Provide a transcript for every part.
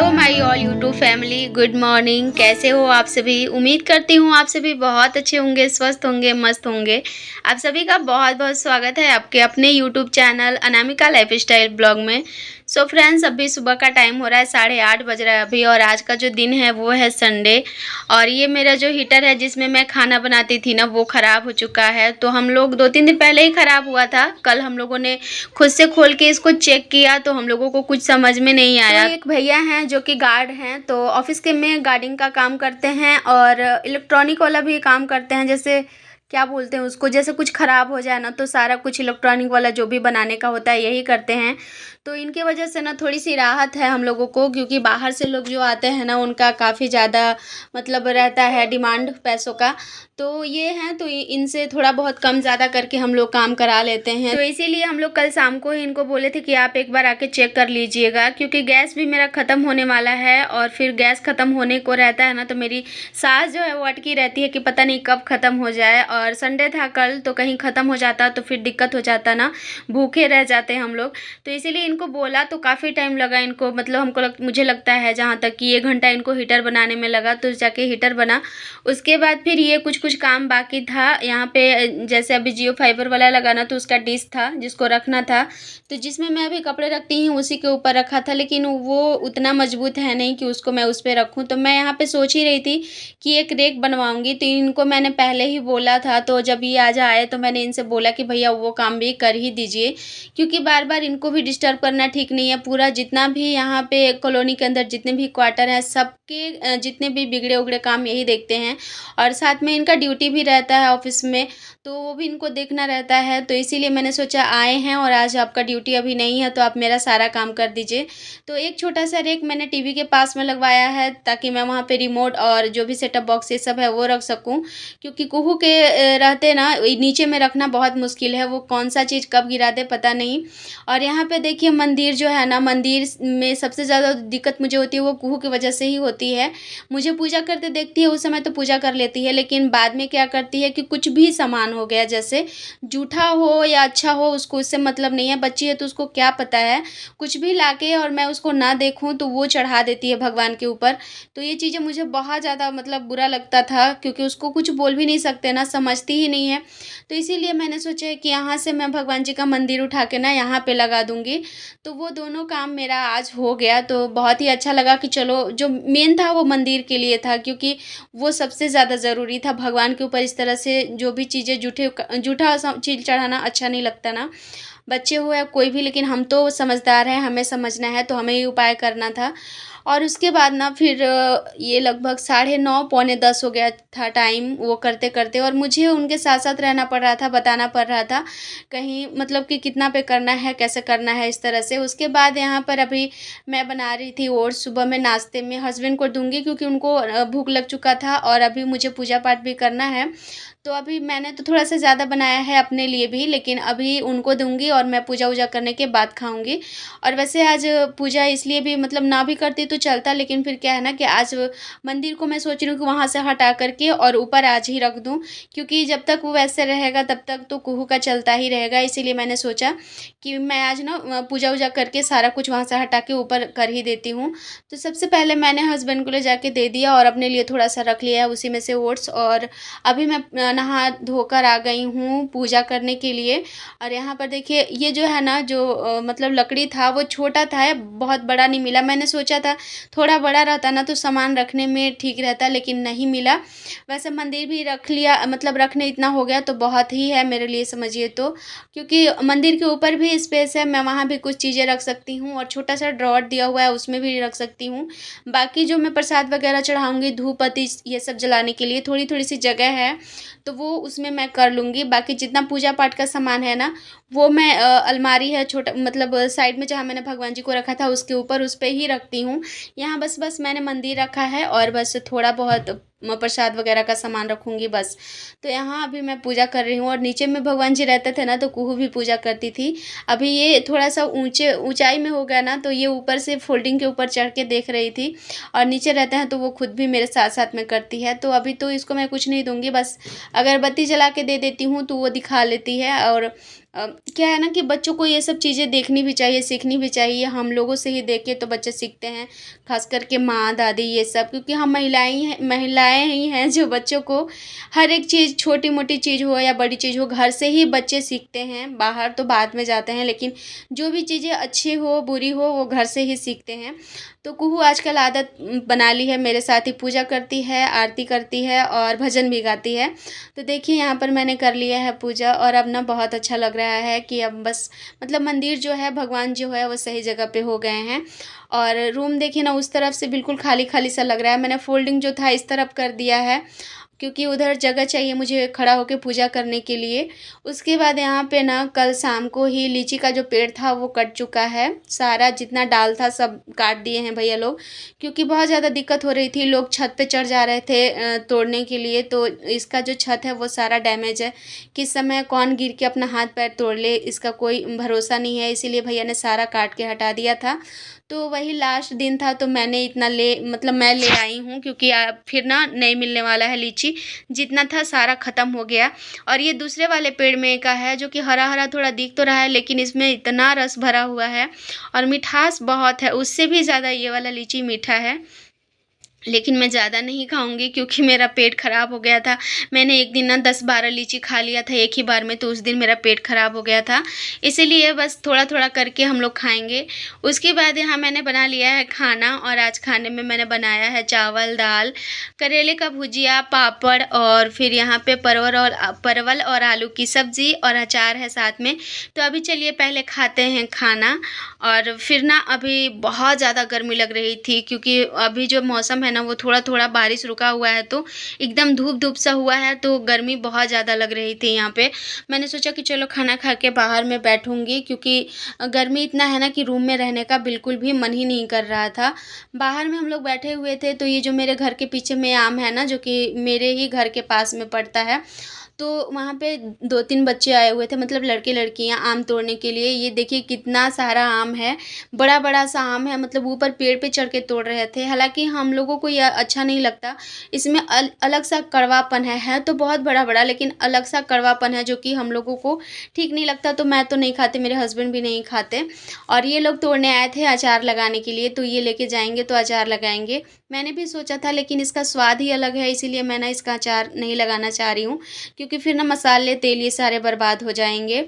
My all YouTube family, good morning. कैसे हो आप सभी? उम्मीद करती हूँ आप सभी बहुत अच्छे होंगे, स्वस्थ होंगे, मस्त होंगे। आप सभी का बहुत बहुत स्वागत है आपके अपने YouTube channel Anamika lifestyle blog में। सो फ्रेंड्स, अभी सुबह का टाइम हो रहा है, 8:30 बज रहा है अभी, और आज का जो दिन है वो है संडे। और ये मेरा जो हीटर है जिसमें मैं खाना बनाती थी ना, वो ख़राब हो चुका है। तो हम लोग 2-3 दिन पहले ही ख़राब हुआ था। कल हम लोगों ने खुद से खोल के इसको चेक किया तो हम लोगों को कुछ समझ में नहीं आया। तो एक भैया हैं जो कि गार्ड हैं, तो ऑफिस के में गार्डिंग का काम करते हैं और इलेक्ट्रॉनिक वाला भी काम करते हैं। जैसे क्या बोलते हैं उसको, जैसे कुछ ख़राब हो जाए ना तो सारा कुछ इलेक्ट्रॉनिक वाला जो भी बनाने का होता है यही करते हैं। तो इनके वजह से ना थोड़ी सी राहत है हम लोगों को, क्योंकि बाहर से लोग जो आते हैं ना उनका काफ़ी ज़्यादा मतलब रहता है डिमांड पैसों का। तो ये हैं, तो इनसे थोड़ा बहुत कम ज़्यादा करके हम लोग काम करा लेते हैं। तो इसीलिए हम लोग कल शाम को ही इनको बोले थे कि आप एक बार आके चेक कर लीजिएगा, क्योंकि गैस भी मेरा ख़त्म होने वाला है। और फिर गैस ख़त्म होने को रहता है ना, तो मेरी सास जो है वो अटकी रहती है कि पता नहीं कब ख़त्म हो जाए। और संडे था कल, तो कहीं ख़त्म हो जाता तो फिर दिक्कत हो जाता ना, भूखे रह जाते हम लोग। तो इसीलिए इनको बोला तो काफ़ी टाइम लगा इनको, मतलब मुझे लगता है जहाँ तक कि 1 घंटा इनको हीटर बनाने में लगा, तो जाके हीटर बना। उसके बाद फिर ये कुछ कुछ काम बाकी था यहाँ पे, जैसे अभी जियो फाइबर वाला लगाना, तो उसका डिश था जिसको रखना था, तो जिसमें मैं अभी कपड़े रखती हूँ उसी के ऊपर रखा था। लेकिन वो उतना मजबूत है नहीं कि उसको मैं उस पर रखूँ। तो मैं यहाँ पे सोच ही रही थी कि एक रेक बनवाऊंगी। तो इनको मैंने पहले ही बोला था, तो जब ये आज आए तो मैंने इनसे बोला कि भैया वो काम भी कर ही दीजिए, क्योंकि बार बार इनको भी डिस्टर्ब करना ठीक नहीं है। पूरा जितना भी यहाँ पे कॉलोनी के अंदर जितने भी क्वार्टर हैं, सबके जितने भी बिगड़े उगड़े काम यही देखते हैं। और साथ में इनका ड्यूटी भी रहता है ऑफिस में, तो वो भी इनको देखना रहता है। तो इसीलिए मैंने सोचा आए हैं और आज आपका ड्यूटी अभी नहीं है, तो आप मेरा सारा काम कर दीजिए। तो एक छोटा सा रेक मैंने टीवी के पास में लगवाया है, ताकि मैं वहाँ पे रिमोट और जो भी सेटअप बॉक्स ये सब है वो रख सकूँ। क्योंकि कुहू के रहते ना नीचे में रखना बहुत मुश्किल है, वो कौन सा चीज़ कब गिरा दे पता नहीं। और यहाँ पे देखिए मंदिर जो है ना, मंदिर में सबसे ज़्यादा दिक्कत मुझे होती है वो कुहू की वजह से ही होती है। मुझे पूजा करते देखती है उस समय तो पूजा कर लेती है, लेकिन बाद में क्या करती है कि कुछ भी सामान हो गया, जैसे जूठा हो या अच्छा हो, उसको उससे मतलब नहीं है। बच्ची है तो उसको क्या पता है, कुछ भी लाके और मैं उसको ना देखूं तो वो चढ़ा देती है भगवान के ऊपर। तो ये चीज़ें मुझे बहुत ज़्यादा मतलब बुरा लगता था, क्योंकि उसको कुछ बोल भी नहीं सकते ना, समझती ही नहीं है। तो इसीलिए मैंने सोचा है कि यहाँ से मैं भगवान जी का मंदिर उठा के ना यहाँ पे लगा दूंगी। तो वो दोनों काम मेरा आज हो गया, तो बहुत ही अच्छा लगा कि चलो, जो मेन था वो मंदिर के लिए था, क्योंकि वो सबसे ज़्यादा ज़रूरी था। भगवान के ऊपर इस तरह से जो भी चीज़ें जूठा चीज़ चढ़ाना अच्छा नहीं लगता ना, बच्चे हो या कोई भी। लेकिन हम तो समझदार हैं, हमें समझना है, तो हमें ये उपाय करना था। और उसके बाद ना फिर ये लगभग 9:30 पौने 10 हो गया था टाइम वो करते करते, और मुझे उनके साथ साथ रहना पड़ रहा था, बताना पड़ रहा था कहीं, मतलब कि कितना पे करना है, कैसे करना है, इस तरह से। उसके बाद यहाँ पर अभी मैं बना रही थी ओट्स, सुबह में नाश्ते में हस्बैंड को दूंगी, क्योंकि उनको भूख लग चुका था और अभी मुझे पूजा पाठ भी करना है। तो अभी मैंने तो थोड़ा सा ज़्यादा बनाया है अपने लिए भी, लेकिन अभी उनको दूंगी और मैं पूजा वूजा करने के बाद खाऊंगी। और वैसे आज पूजा इसलिए भी मतलब ना भी करती तो चलता, लेकिन फिर क्या है ना कि आज मंदिर को मैं सोच रही हूँ कि वहाँ से हटा करके और ऊपर आज ही रख दूँ, क्योंकि जब तक वो वैसे रहेगा तब तक तो कुहू का चलता ही रहेगा। इसीलिए मैंने सोचा कि मैं आज ना पूजा वूजा करके सारा कुछ वहाँ से हटा के ऊपर कर ही देती हूँ। तो सबसे पहले मैंने हस्बैंड को ले जाके दे दिया और अपने लिए थोड़ा सा रख लिया है उसी में से ओट्स। और अभी मैं नहा धोकर आ गई हूँ पूजा करने के लिए। और यहाँ पर देखिए ये जो है ना, जो मतलब लकड़ी था वो छोटा था, बहुत बड़ा नहीं मिला। मैंने सोचा था थोड़ा बड़ा रहता ना तो सामान रखने में ठीक रहता, लेकिन नहीं मिला। वैसे मंदिर भी रख लिया, मतलब रखने इतना हो गया तो बहुत ही है मेरे लिए, समझिए तो। क्योंकि मंदिर के ऊपर भी स्पेस है, मैं वहाँ भी कुछ चीज़ें रख सकती हूँ, और छोटा सा ड्रॉअर दिया हुआ है उसमें भी रख सकती हूँ। बाकी जो मैं प्रसाद वगैरह चढ़ाऊँगी, धूप बत्ती ये सब जलाने के लिए थोड़ी थोड़ी सी जगह है, तो वो उसमें मैं कर लूँगी। बाकी जितना पूजा पाठ का सामान है ना, वो मैं अलमारी है छोटा, मतलब साइड में जहाँ मैंने भगवान जी को रखा था उसके ऊपर उस पे ही रखती हूँ। यहाँ बस मैंने मंदिर रखा है और बस थोड़ा बहुत प्रसाद वगैरह का सामान रखूँगी बस। तो यहाँ अभी मैं पूजा कर रही हूँ और नीचे में भगवान जी रहते थे ना तो कुहू भी पूजा करती थी। अभी ये थोड़ा-सा ऊँचाई में हो गया ना तो ये ऊपर से फोल्डिंग के ऊपर चढ़ के देख रही थी और नीचे रहते हैं तो वो खुद भी मेरे साथ-साथ में करती है। तो अभी तो इसको मैं कुछ नहीं दूँगी, बस अगरबत्ती जला के दे देती हूँ तो वो दिखा लेती है। और क्या है ना कि बच्चों को ये सब चीज़ें देखनी भी चाहिए, सीखनी भी चाहिए। हम लोगों से ही देख के तो बच्चे सीखते हैं, ख़ास करके माँ, दादी ये सब, क्योंकि हम महिलाएँ ही हैं जो बच्चों को हर एक चीज़, छोटी-मोटी चीज़ हो या बड़ी चीज़ हो, घर से ही बच्चे सीखते हैं। बाहर तो बाद में जाते हैं, लेकिन जो भी चीज़ें अच्छी हो, बुरी हो, वो घर से ही सीखते हैं। तो कुहू आजकल आदत बना ली है, मेरे साथ ही पूजा करती है, आरती करती है और भजन भी गाती है। तो देखिए यहाँ पर मैंने कर लिया है पूजा और अब ना बहुत अच्छा लग रहा है कि अब बस मतलब मंदिर जो है, भगवान जो है वो सही जगह पे हो गए हैं। और रूम देखिए ना उस तरफ से बिल्कुल खाली-खाली सा लग रहा है। मैंने फ़ोल्डिंग जो था इस तरफ कर दिया है, क्योंकि उधर जगह चाहिए मुझे खड़ा होके पूजा करने के लिए। उसके बाद यहाँ पे ना कल शाम को ही लीची का जो पेड़ था वो कट चुका है। सारा जितना डाल था सब काट दिए हैं भैया लोग, क्योंकि बहुत ज़्यादा दिक्कत हो रही थी। लोग छत पे चढ़ जा रहे थे तोड़ने के लिए, तो इसका जो छत है वो सारा डैमेज है। किस समय कौन गिर के अपना हाथ पैर तोड़ ले इसका कोई भरोसा नहीं है, इसीलिए भैया ने सारा काट के हटा दिया था। तो वही लास्ट दिन था तो मैंने इतना मैं ले आई हूँ, क्योंकि फिर ना नहीं मिलने वाला है लीची। जितना था सारा ख़त्म हो गया। और ये दूसरे वाले पेड़ में का है जो कि हरा-हरा थोड़ा दिख तो रहा है, लेकिन इसमें इतना रस भरा हुआ है और मिठास बहुत है, उससे भी ज़्यादा ये वाला लीची मीठा है। लेकिन मैं ज़्यादा नहीं खाऊँगी क्योंकि मेरा पेट ख़राब हो गया था। मैंने एक दिन ना 10-12 लीची खा लिया था एक ही बार में, तो उस दिन मेरा पेट ख़राब हो गया था। इसीलिए बस थोड़ा-थोड़ा करके हम लोग खाएँगे। उसके बाद यहाँ मैंने बना लिया है खाना और आज खाने में मैंने बनाया है चावल, दाल, करेले का भुजिया, पापड़ और फिर यहाँ पे परवल और आलू की सब्ज़ी और अचार है साथ में। तो अभी चलिए पहले खाते हैं खाना। और फिर ना अभी बहुत ज़्यादा गर्मी लग रही थी, क्योंकि अभी जो मौसम है ना वो थोड़ा-थोड़ा बारिश रुका हुआ है, तो एकदम धूप-धूप सा हुआ है, तो गर्मी बहुत ज़्यादा लग रही थी यहाँ पे। मैंने सोचा कि चलो खाना खा के बाहर में बैठूँगी, क्योंकि गर्मी इतना है ना कि रूम में रहने का बिल्कुल भी मन ही नहीं कर रहा था। बाहर में हम लोग बैठे हुए थे तो ये जो मेरे घर के पीछे में आम है ना, जो कि मेरे ही घर के पास में पड़ता है, तो वहाँ पे 2-3 बच्चे आए हुए थे, मतलब लड़के-लड़कियाँ आम तोड़ने के लिए। ये देखिए कितना सारा आम है, बड़ा-बड़ा सा आम है, मतलब ऊपर पेड़ पे चढ़ के तोड़ रहे थे। हालाँकि हम लोगों को यह अच्छा नहीं लगता, इसमें अलग सा कड़वापन है तो बहुत बड़ा-बड़ा, लेकिन अलग सा कड़वापन है जो कि हम लोगों को ठीक नहीं लगता, तो मैं तो नहीं खाती, मेरे हस्बैंड भी नहीं खाते। और ये लोग तोड़ने आए थे अचार लगाने के लिए, तो ये लेके जाएँगे तो अचार लगाएँगे। मैंने भी सोचा था, लेकिन इसका स्वाद ही अलग है, इसीलिए मैं ना इसका अचार नहीं लगाना चाह रही हूँ, क्योंकि फिर ना मसाले, तेल ये सारे बर्बाद हो जाएँगे।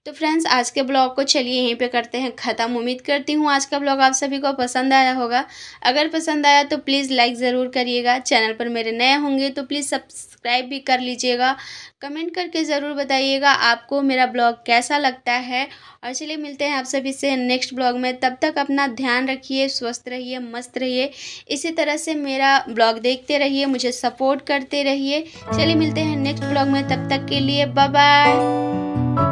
तो फ्रेंड्स आज के ब्लॉग को चलिए यहीं पे करते हैं ख़त्म। उम्मीद करती हूँ आज का ब्लॉग आप सभी को पसंद आया होगा। अगर पसंद आया तो प्लीज़ लाइक ज़रूर करिएगा। चैनल पर मेरे नए होंगे तो प्लीज़ सब्सक्राइब भी कर लीजिएगा। कमेंट करके ज़रूर बताइएगा आपको मेरा ब्लॉग कैसा लगता है। और चलिए मिलते हैं आप सभी से नेक्स्ट ब्लॉग में। तब तक अपना ध्यान रखिए, स्वस्थ रहिए, मस्त रहिए। इसी तरह से मेरा ब्लॉग देखते रहिए, मुझे सपोर्ट करते रहिए। चलिए मिलते हैं नेक्स्ट ब्लॉग में, तब तक के लिए बाय बाय।